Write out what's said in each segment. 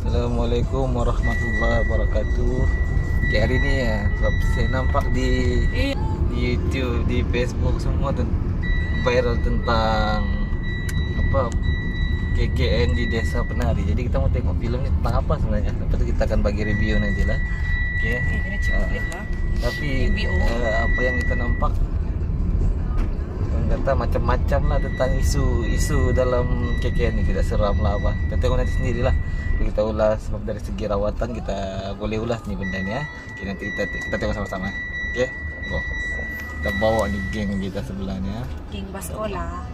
Assalamualaikum warahmatullahi wabarakatuh. Kayak hari ini ya, sebab saya nampak di YouTube, di Facebook semua viral tentang apa KKN di Desa Penari. Jadi kita mau tengok filmnya tentang apa sebenarnya. Lepas itu kita akan bagi review nanti lah. Oke. Tapi apa yang kita nampak kata macam-macam lah tentang isu dalam KKN ini, tidak seram lah apa. Kita tengok nanti sendiri lah. Kita ulas sebab dari segi rawatan kita boleh ulas nih benda ni ya. Oke, nanti kita tengok sama-sama. Oke, go. Kita bawa nih geng kita sebelahnya. Geng Basola.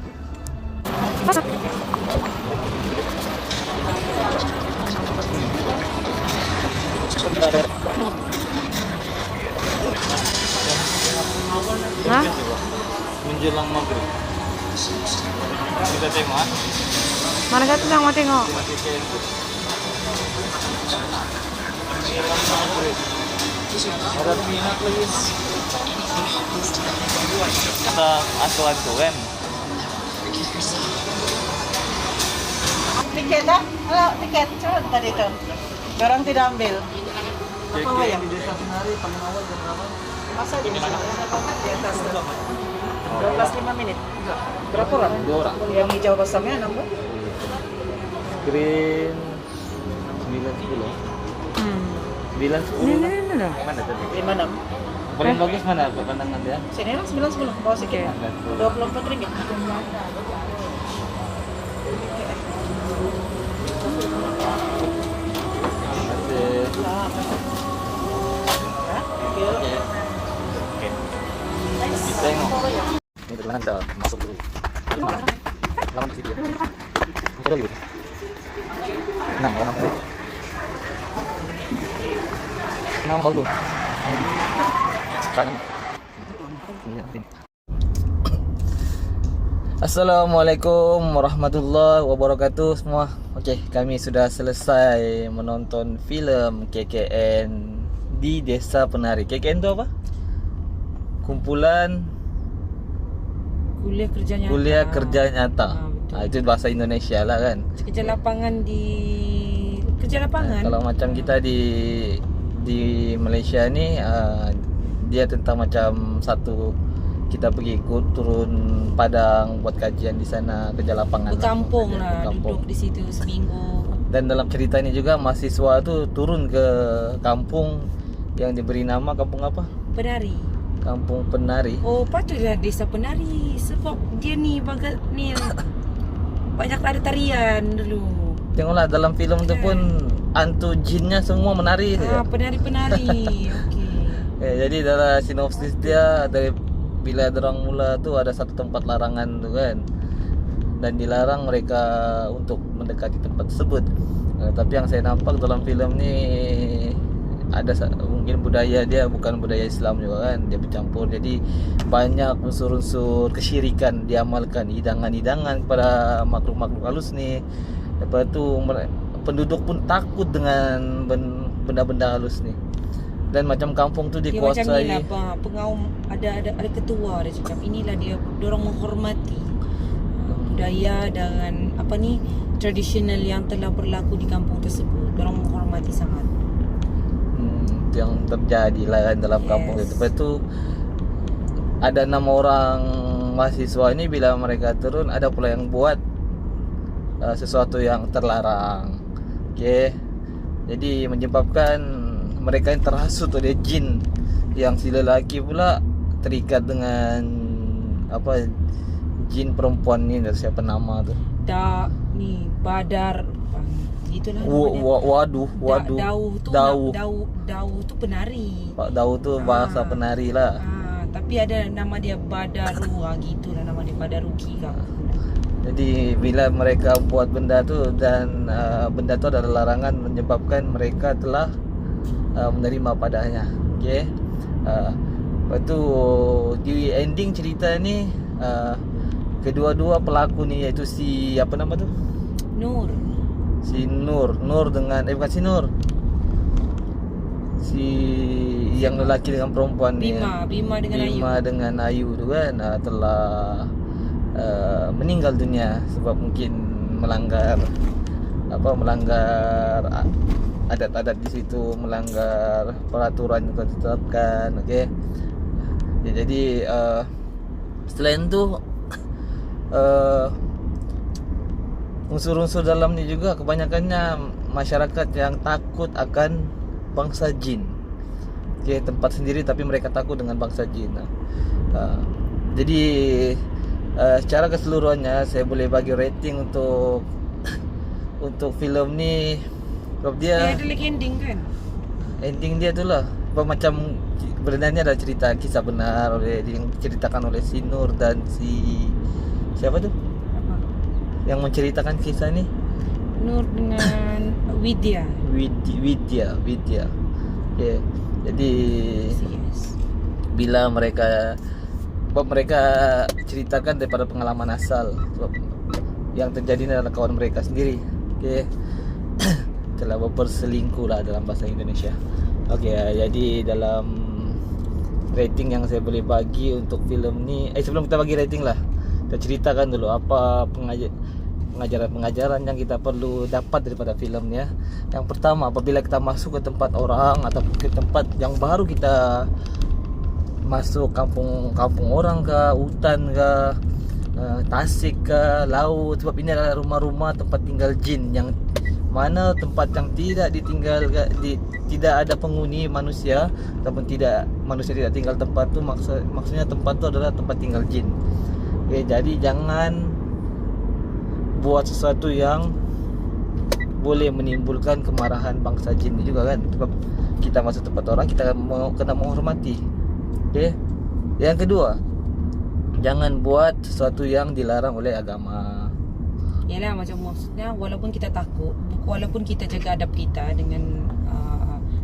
Hah? Menjelang maghrib. Kita tengok ah. Mana kata yang mau tengok? Ada minat lagi. Kita asuh-asuh kan. Tiket dah? Halo, tiket. Coba tadi itu. Orang tidak ambil. Apa ya? Di Desa Penari paling awal jam berapa? Masa di atas 12-5 menit. Berapa orang? 2 orang. Yang hijau kosamnya 6 orang. Green 910. 910 lah. Mana tadi? 5-6. Paling bagus mana pandangan dia? Sini lah 9-10. Bawa sikit. 24 ringgit. Kita tengok. Ini perlahan dah masuk dulu. Lawan di situ ya. Masuk dulu. Nah, lawan dulu. Nah, dulu. Kan. Assalamualaikum warahmatullahi wabarakatuh semua. Okey, kami sudah selesai menonton filem KKN di Desa Penari. KKN tu apa? Kumpulan Kuliah kerja nyata. Itu bahasa Indonesia lah kan. Kerja lapangan Kalau macam kita di Malaysia ni dia tentang macam satu kita pergi turun padang buat kajian di sana, kerja lapangan. Berkampung lah, berkampung. duduk di situ seminggu. Dan dalam cerita ini juga mahasiswa tu turun ke kampung yang diberi nama kampung apa? Penari. Kampung Penari. Oh, patutlah Desa Penari sebab dia ni banyak ada tarian dulu. Tengoklah dalam filem tu pun hantu jinnya semua menari saja. Penari-penari. Okey. Jadi dalam sinopsis dia dari bila dorang mula tu ada satu tempat larangan tu kan, dan dilarang mereka untuk mendekati tempat tersebut. Tapi yang saya nampak dalam filem ni ada mungkin budaya dia bukan budaya Islam juga kan, dia bercampur. Jadi banyak unsur-unsur kesyirikan diamalkan, hidangan-hidangan kepada makhluk-makhluk halus ni. Lepas tu penduduk pun takut dengan benda-benda halus ni. Dan macam kampung tu dikuasai macam ni lah, pengaum ada ketua dia cakap inilah dia dorang menghormati budaya dengan tradisional yang telah berlaku di kampung tersebut. Dorang menghormati sangat. Itu yang terjadi lah kan dalam kampung itu. Lepas tu ada 6 orang mahasiswa ini bila mereka turun ada pula yang buat sesuatu yang terlarang. Okey. Jadi menyebabkan mereka yang terhasut oleh jin, yang si lelaki pula terikat dengan jin perempuan ni, siapa nama tu? Badar itulah waduh. Dau tu penari. Pak Dau tu bahasa penari lah. Tapi ada nama dia Badaru gitulah nama dia Badaruki kan. Jadi bila mereka buat benda tu dan benda tu adalah larangan, menyebabkan mereka telah menerima padanya. Okey. Lepas tu di ending cerita ni kedua-dua pelaku ni iaitu si apa nama tu? Nur dengan bukan si Nur. Si yang lelaki dengan perempuan ni. Bima dengan Ayu tu kan telah meninggal dunia sebab mungkin melanggar melanggar adat-adat di situ, melanggar peraturan yang telah ditetapkan. Okey. Ya, jadi selain itu unsur-unsur dalam ni juga kebanyakannya masyarakat yang takut akan bangsa jin. Okey, tempat sendiri tapi mereka takut dengan bangsa jin. Jadi secara keseluruhannya saya boleh bagi rating untuk filem ni. Sebab dia ada lagi ending kan? ending dia tu lah macam sebenarnya ada cerita kisah benar yang diceritakan oleh si Nur dan si siapa tu Apa? yang menceritakan kisah ni, Nur dengan Widya. Widya. Okay. Jadi Yes. bila mereka ceritakan daripada pengalaman asal, sebab yang terjadi adalah kawan mereka sendiri. Okay. Telah berselingkuh lah dalam bahasa Indonesia. Okay, jadi dalam rating yang saya boleh bagi untuk filem ni, sebelum kita bagi rating lah, kita ceritakan dulu apa pengajaran-pengajaran yang kita perlu dapat daripada filem ni ya. Yang pertama, apabila kita masuk ke tempat orang atau ke tempat yang baru kita masuk, kampung orang ke, hutan ke, tasik ke, laut, sebab ini adalah rumah-rumah tempat tinggal jin, yang mana tempat yang tidak ditinggal, tidak ada penghuni manusia ataupun manusia tidak tinggal tempat tu, maksudnya tempat tu adalah tempat tinggal jin. Okay, jadi jangan buat sesuatu yang boleh menimbulkan kemarahan bangsa jin ni juga kan. Sebab kita masuk tempat orang, kita kena menghormati. Okay. Yang kedua, jangan buat sesuatu yang dilarang oleh agama. Yalah, macam maksudnya walaupun kita takut, walaupun kita jaga adab kita dengan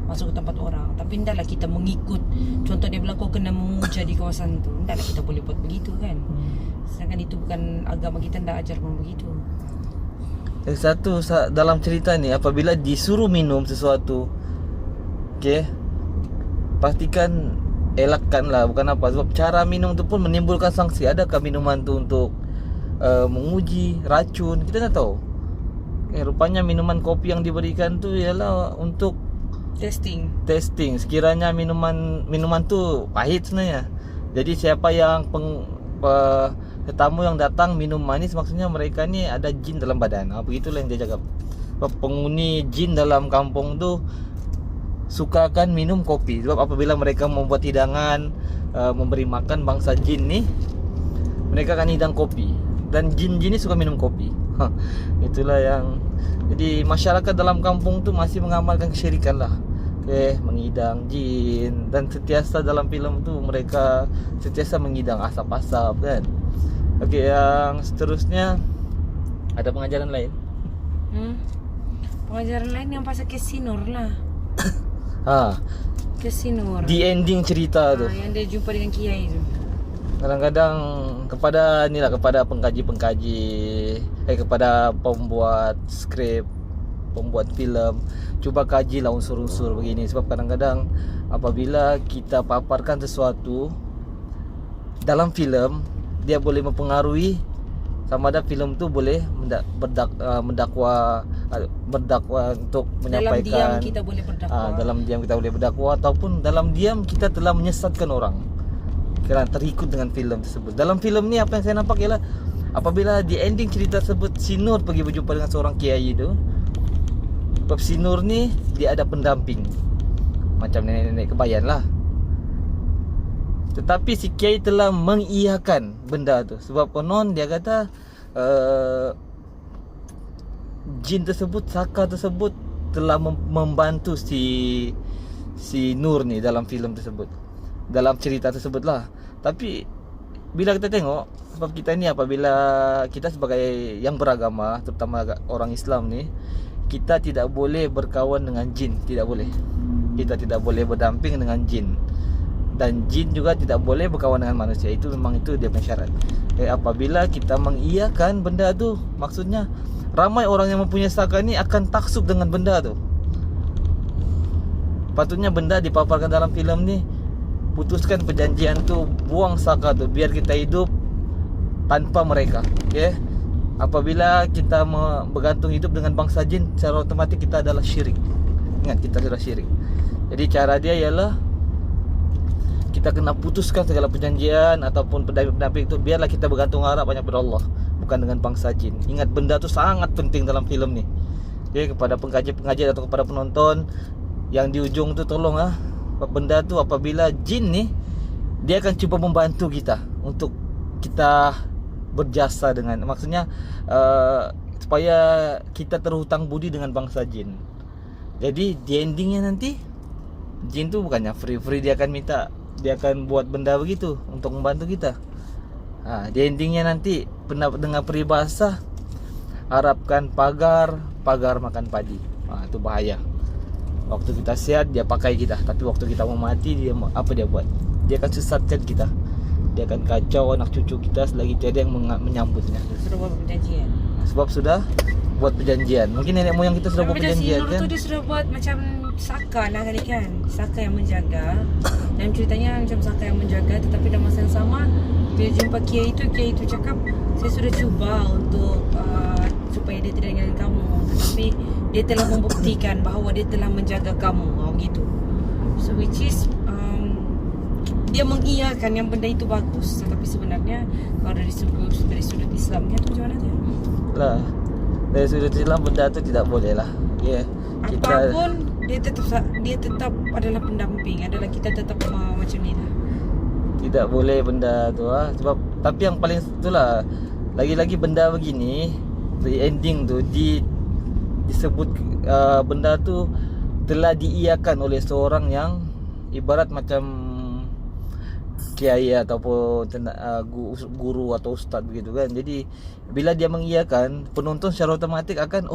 masuk ke tempat orang, tapi hendaklah kita mengikut. Contoh dia bilang kau kena memuja di kawasan tu, hendaklah kita boleh buat begitu kan. Sedangkan itu bukan agama kita, hendak ajar pun begitu. Yang satu dalam cerita ni, apabila disuruh minum sesuatu, okay, pastikan elakkanlah, bukan apa, sebab cara minum tu pun menimbulkan sanksi. Adakah minuman tu untuk menguji racun, kita tak tahu. Rupanya minuman kopi yang diberikan tu ialah untuk Testing. Sekiranya minuman tu pahit sebenarnya. Jadi siapa yang tetamu yang datang minum manis, maksudnya mereka ni ada jin dalam badan. Begitulah yang dia cakap. Penghuni jin dalam kampung tu sukakan minum kopi. Sebab apabila mereka membuat hidangan, memberi makan bangsa jin ni, mereka akan hidang kopi. Dan jin-jin ni suka minum kopi. Itulah yang, jadi masyarakat dalam kampung tu masih mengamalkan kesyirikan lah. Okay, mengidang jin. Dan sentiasa dalam filem tu mereka sentiasa mengidang asap-asap kan. Okay, yang seterusnya ada pengajaran lain. Pengajaran lain yang pasal kes Sinur lah. Kes Sinur. Di ending cerita tu, yang dia jumpa dengan Kiai tu. kadang-kadang kepada pengkaji, kepada pembuat skrip, pembuat filem, cuba kajilah unsur-unsur begini. Sebab kadang-kadang apabila kita paparkan sesuatu dalam filem, dia boleh mempengaruhi sama ada filem tu boleh mendakwa untuk menyampaikan. Dalam diam kita boleh berdakwa. Dalam diam kita boleh berdakwa, ataupun dalam diam kita telah menyesatkan orang kerana terikut dengan filem tersebut. Dalam filem ni apa yang saya nampak ialah apabila di ending cerita tersebut si Nur pergi berjumpa dengan seorang kiai tu. Sebab si Nur ni dia ada pendamping, macam nenek-nenek kebayan lah. Tetapi si kiai telah mengiyakan benda tu. Sebab konon dia kata jin tersebut, saka tersebut telah membantu si Nur ni dalam filem tersebut, dalam cerita tersebut lah. Tapi bila kita tengok, sebab kita ni apabila kita sebagai yang beragama, terutama orang Islam ni, kita tidak boleh berkawan dengan jin, tidak boleh. Kita tidak boleh berdamping dengan jin. Dan jin juga tidak boleh berkawan dengan manusia. Itu memang itu dia punya syarat. Apabila kita mengiyakan benda tu, maksudnya ramai orang yang mempunyai saka ni akan taksub dengan benda tu. Patutnya benda dipaparkan dalam filem ni, putuskan perjanjian tu, buang saka tu, biar kita hidup tanpa mereka. Okay? apabila kita bergantung hidup dengan bangsa jin, secara otomatis kita adalah syirik. Ingat, kita adalah syirik. Jadi cara dia ialah kita kena putuskan segala perjanjian ataupun pendamping itu, biarlah kita bergantung harap banyak pada Allah, bukan dengan bangsa jin. Ingat, benda tu sangat penting dalam filem ni. Jadi kepada pengaji atau kepada penonton yang di ujung tu, tolong benda tu apabila jin ni, dia akan cuba membantu kita untuk kita berjasa dengan, maksudnya supaya kita terhutang budi dengan bangsa jin. Jadi di endingnya nanti jin tu bukannya free dia akan minta, dia akan buat benda begitu untuk membantu kita. Di endingnya nanti dengan peribahasa, harapkan pagar makan padi. Itu bahaya. Waktu kita sehat dia pakai kita, tapi waktu kita mau mati dia apa dia buat? Dia akan sesatkan kita. Dia akan kacau anak cucu kita selagi tiada yang menyambutnya. Sudah buat perjanjian. Sebab sudah buat perjanjian. Mungkin nenek moyang kita sudah buat perjanjian kan? Tu dia sudah buat macam saka lah kali kan. Saka yang menjaga. Dan ceritanya macam saka yang menjaga, tetapi dalam masa yang sama bila jumpa kiai itu cakap, saya sudah cuba untuk supaya dia tidak ingat kamu, tetapi dia telah membuktikan bahawa dia telah menjaga kamu. Gitu. So which is dia mengiyakan yang benda itu bagus, tetapi sebenarnya kalau dari sudut Islamnya tu macam mana tu? Lah, dari sudut Islam benda tu tidak boleh lah. Apapun dia tetap adalah pendamping, adalah kita tetap macam ni lah. Tidak boleh benda tu sebab, tapi yang paling itulah, lagi-lagi benda begini, the ending tu disebut benda tu telah diiyakan oleh seorang yang ibarat macam kiai ataupun guru atau ustaz begitu kan. Jadi bila dia mengiyakan, penonton secara otomatik akan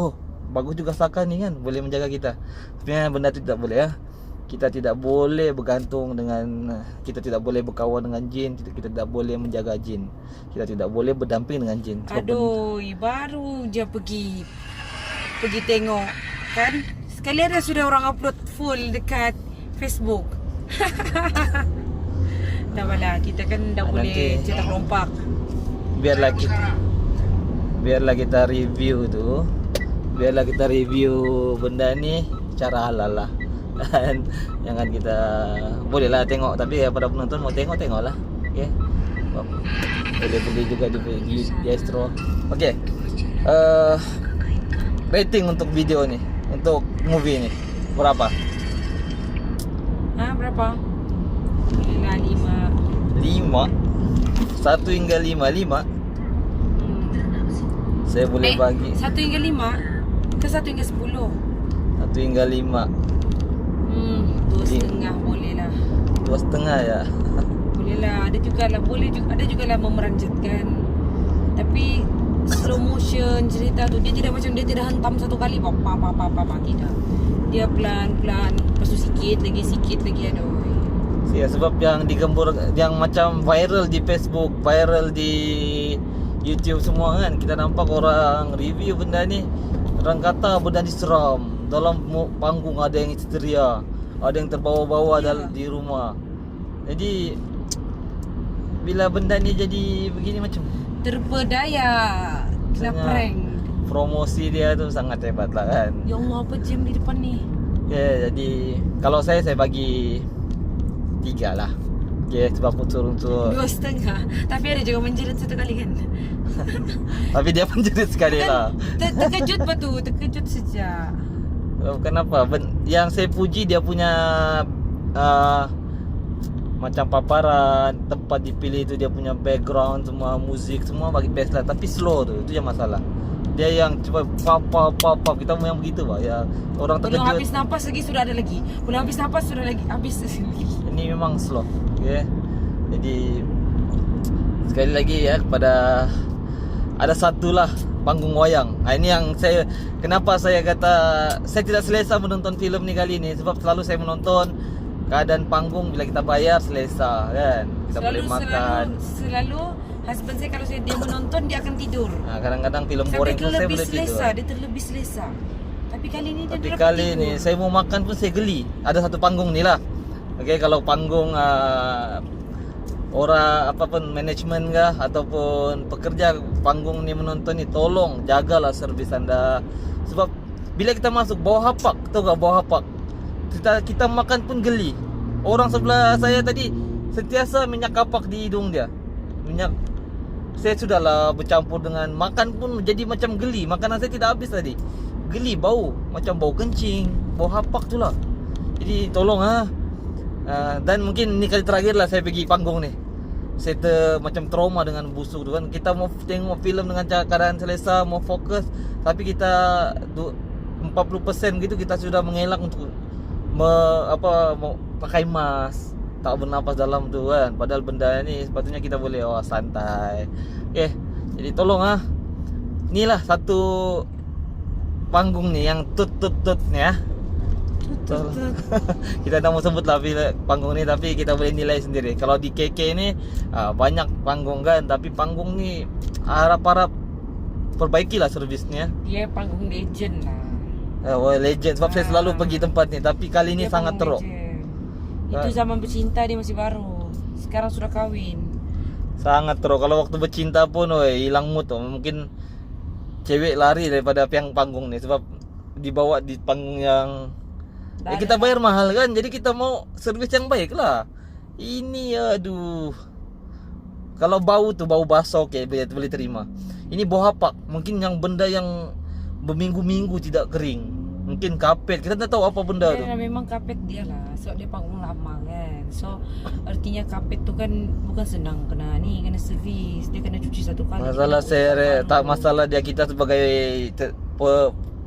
bagus juga saka ni kan, boleh menjaga kita. Sebenarnya benda tu tidak boleh Kita tidak boleh bergantung dengan, kita tidak boleh berkawan dengan jin, kita tidak boleh menjaga jin, kita tidak boleh berdamping dengan jin. Aduh, baru je pergi tengok kan, sekali ada sudah orang upload full dekat Facebook. Dah malah, kita kan dah boleh cetak rompak. Biarlah kita review tu, biarlah kita review benda ni cara halal lah. Dan jangan kita, bolehlah tengok, tapi pada penonton mau tengoklah. Okey. Boleh beli juga di Astro. Okey. Rating untuk video ni, untuk movie ni berapa? Berapa? Bolehlah 5. 1 hingga 5. Saya boleh bagi 1 hingga 5 ke 1 hingga 10? 1 hingga 5. 2,5 boleh lah. 2,5 ya. Boleh lah. Ada juga lah memeranjatkan. Tapi slow motion cerita tu, dia tidak macam, dia tidak hantam satu kali tidak. Dia pelan-pelan, lepas tu sikit lagi aduh. Sebab yang digembur, yang macam viral di Facebook, viral di YouTube semua kan, kita nampak orang review benda ni, orang kata benda ni seram. Dalam panggung ada yang histeria, ada yang terbawa-bawa di rumah. Jadi bila benda ni jadi begini macam terpedaya, kena prank. Promosi dia tu sangat hebat lah kan. Ya Allah, apa jam di depan ni? Jadi kalau saya bagi 3 lah. Sebab unsur-unsur 2,5. Tapi ada juga menjerit satu kali kan. Tapi dia menjerit sekali lah. Terkejut betul, terkejut sejak. Kenapa? Yang saya puji dia punya macam paparan, tempat dipilih tu, dia punya background, semua musik, semua bagi best lah. Tapi slow tu, itu yang masalah. Dia yang cuba pap kita mau yang begitu ya. Orang terkejut. Belum habis nafas lagi sudah ada lagi. Belum habis nafas sudah lagi habis lagi. Ini memang slow. Jadi sekali lagi kepada ada satulah panggung wayang. Ini yang kenapa saya kata saya tidak selesa menonton filem ni kali ni, sebab selalu saya menonton keadaan panggung bila kita bayar selesa kan. Kita boleh makan. Selalu husband saya kalau dia menonton dia akan tidur. Kadang-kadang filem boring pun saya boleh tidur. Dia terlebih selesa. Tapi kali ni dia kali ni saya mau makan pun saya geli. Ada satu panggung ni lah. Okey, kalau panggung orang apapun manajemen kah ataupun pekerja panggung ni menonton ni, tolong jagalah servis anda. Sebab bila kita masuk bawah hapak, tahu tak bawah hapak, kita makan pun geli. Orang sebelah saya tadi sentiasa minyak kapak di hidung dia. Minyak, saya sudahlah bercampur dengan makan pun jadi macam geli. Makanan saya tidak habis tadi. Geli, bau, macam bau kencing, bau hapak tu lah. Jadi tolong dan mungkin ni kali terakhir lah saya pergi panggung ni. Saya macam trauma dengan busuk tu kan. Kita mau tengok filem dengan keadaan selesa, mau fokus, tapi kita 40% gitu kita sudah mengelak untuk mau pakai mask, tak bernapas dalam tu kan. Padahal benda ni sepatutnya kita boleh santai. Okay, jadi tolong inilah satu panggung ni yang tut ni kita tak mau sebut lah panggung ni, tapi kita boleh nilai sendiri. Kalau di KK ni banyak panggung kan, tapi panggung ni harap-harap perbaikilah servisnya. Dia panggung legend lah. Legend sebab saya selalu pergi tempat ni, tapi kali ni Dia sangat teruk. legend. Itu zaman bercinta dia masih baru. Sekarang sudah kahwin. Sangat teruk. Kalau waktu bercinta pun hilang mood tuh. Mungkin cewek lari daripada panggung ni sebab dibawa di panggung yang kita bayar mahal kan. Jadi kita mau servis yang baik lah. Ini aduh. Kalau bau tuh bau basah boleh terima. Ini bau hapak. Mungkin yang benda yang berminggu-minggu tidak kering. Mungkin kapet. Kita tak tahu apa benda tu. Memang kapet dia lah. Sebab dia panggung lama kan. So artinya kapet tu kan bukan senang kena servis. Dia kena cuci satu kali. Masalah tak masalah dia, kita sebagai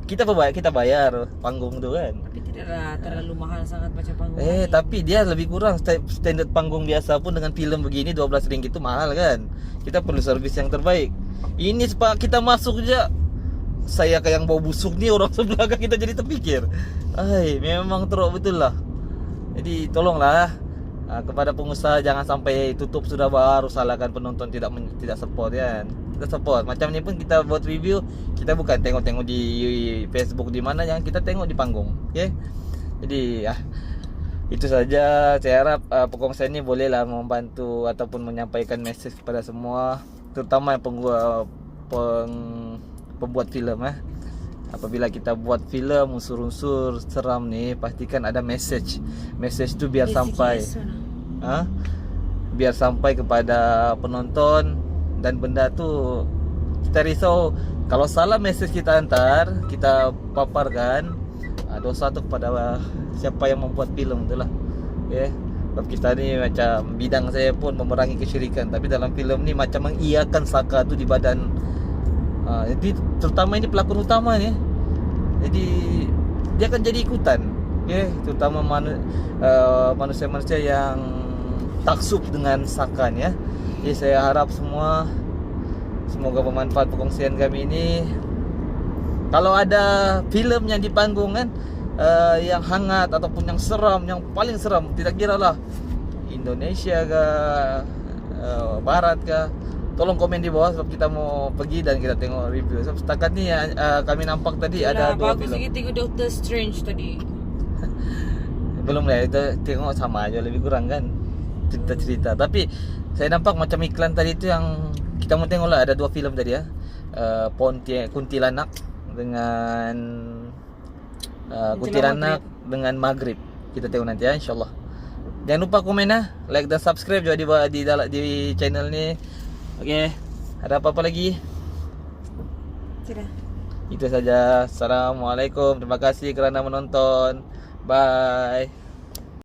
kita bayar panggung tu kan. Tapi tidaklah terlalu mahal sangat macam panggung ni. Tapi dia lebih kurang standard panggung biasa pun dengan filem begini RM12 itu mahal kan. Kita perlu servis yang terbaik. Ini sebab kita masuk je, saya kayak yang bau busuk ni, orang sebelah kan kita jadi terfikir. Memang teruk betul lah. Jadi tolonglah kepada pengusaha, jangan sampai tutup sudah baru salahkan penonton tidak support kan. Kita support. Macam ni pun kita buat review, kita bukan tengok-tengok di Facebook di mana, yang kita tengok di panggung. Okay? Jadi itu saja. Saya harap perkongsian ni bolehlah membantu ataupun menyampaikan mesej kepada semua, terutama yang pembuat filem. Apabila kita buat filem unsur-unsur seram ni, pastikan ada mesej. Mesej tu biar sampai biar sampai kepada penonton. Dan benda tu kita risau kalau salah mesej kita hantar, kita paparkan, dosa tu kepada siapa yang membuat filem tu lah. Okay? Sebab kita ni macam bidang saya pun memerangi kesyirikan, tapi dalam filem ni macam mengiyakan saka tu di badan. Jadi terutama ini pelakon utama ni, jadi dia akan jadi ikutan. Okay? Terutama manusia-manusia yang taksub dengan sakan ya. Jadi saya harap semoga bermanfaat perkongsian kami ini. Kalau ada filem yang di panggung kan, yang hangat ataupun yang seram, yang paling seram, tidak kira lah Indonesia ke Barat ke, tolong komen di bawah sebab kita mau pergi dan kita tengok review. Sebab setakat ni kami nampak tadi ada 2 bagus filem. lagi tengok Doctor Strange tadi. Belum lah, kita tengok sama aja lebih kurang kan cerita-cerita. Tapi saya nampak macam iklan tadi tu yang kita mau tengok lah, ada 2 filem tadi ya. Kuntilanak dengan Kuntilanak dengan Maghrib. Kita tengok nanti ya, insyaAllah. Jangan lupa komen like dan subscribe juga di channel ni. Okey, ada apa-apa lagi? Sudah. Itu saja. Assalamualaikum. Terima kasih kerana menonton. Bye.